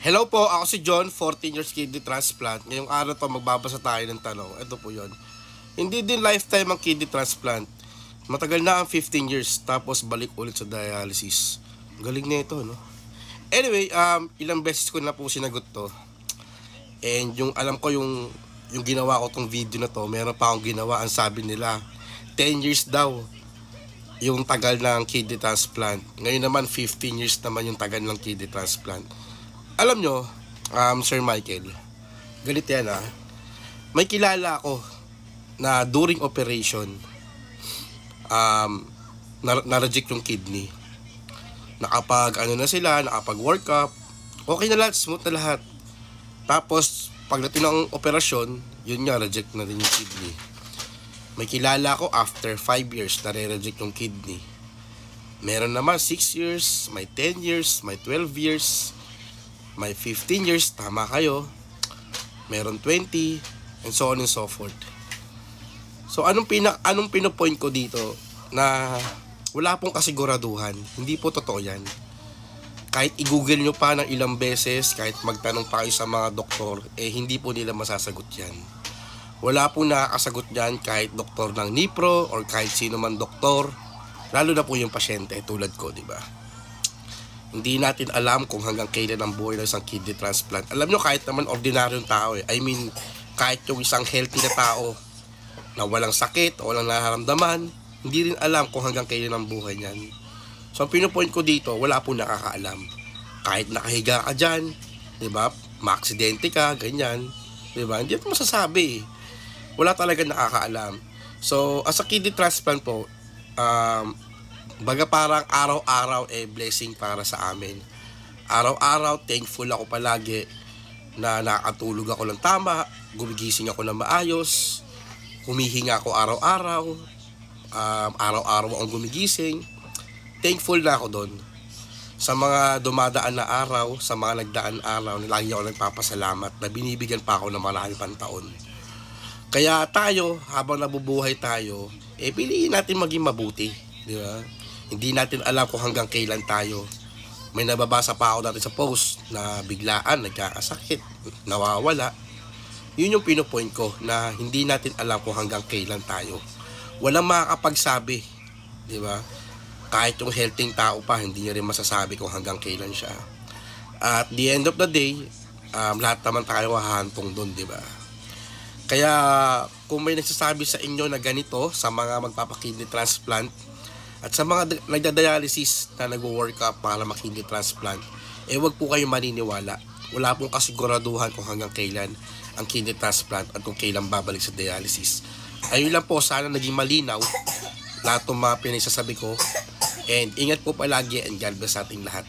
Hello po, ako si John, 14 years kidney transplant. Ngayong araw to magbabasa tayo ng tanong. Ito po yon. Hindi din lifetime ang kidney transplant. Matagal na ang 15 years, tapos balik ulit sa dialysis. Galing na ito, no? Anyway, ilang beses ko na po sinagot to. And yung alam ko yung ginawa ko tong video na to, meron pa akong ginawa, ang sabi nila, 10 years daw yung tagal ng kidney transplant. Ngayon naman, 15 years naman yung tagal ng kidney transplant. Alam nyo, Sir Michael, galit yan may kilala ako na during operation, na-reject yung kidney. Nakapag work up, okay na lahat, smooth na lahat. Tapos, pagdating ng operasyon, yun nga, reject na din yung kidney. May kilala ko after 5 years, nare-reject yung kidney. Meron naman 6 years, may 10 years, may 12 years, may 15 years, tama kayo. Meron 20, and so on and so forth. So, anong pinopoint ko dito? Na wala pong kasiguraduhan. Hindi po totoo yan. Kahit i-google nyo pa ng ilang beses, kahit magtanong pa kayo sa mga doktor, hindi po nila masasagot yan. Wala pong nakakasagot yan kahit doktor ng NIPRO or kahit sino man doktor. Lalo na po yung pasyente, tulad ko, di ba? Hindi natin alam kung hanggang kailan ang buhay ng isang kidney transplant. Alam nyo, kahit naman ordinaryong tao I mean, kahit yung isang healthy na tao na walang sakit o walang nararamdaman, hindi rin alam kung hanggang kailan ang buhay niyan. So, ang pinupoint ko dito, wala po nakakaalam. Kahit nakahiga ka dyan, diba? Maaksidente ka, ganyan. Diba? Hindi natin masasabi. Wala talaga nakakaalam. So, as a kidney transplant po, baga parang araw-araw blessing para sa amin. Araw-araw, thankful ako palagi na nakatulog ako ng tama, gumigising ako ng maayos, humihinga ako araw-araw, araw-araw akong gumigising. Thankful na ako doon. Sa mga dumadaan na araw, sa mga nagdaan araw, lagi ako nagpapasalamat na binibigyan pa ako ng marami pang taon. Kaya tayo, habang nabubuhay tayo, piliin natin maging mabuti. Di ba? Hindi natin alam kung hanggang kailan tayo. May nababasa pa ako dati sa post na biglaan, nagkakasakit, nawawala. Yun yung pinupoint ko na hindi natin alam kung hanggang kailan tayo. Walang makakapagsabi, di ba? Kahit yung healthy tao pa, hindi niya rin masasabi kung hanggang kailan siya. At the end of the day, lahat naman tayo hahantong doon, di ba? Kaya kung may nagsasabi sa inyo na ganito sa mga magpapakidney transplant, at sa mga nagda-dialysis na nag-work up para makidney transplant, wag po kayong maniniwala. Wala pong kasiguraduhan kung hanggang kailan ang kidney transplant at kung kailan babalik sa dialysis. Ayun lang po, sana naging malinaw lahat ng mga pinagsasabi ko. And ingat po palagi and God bless sa ating lahat.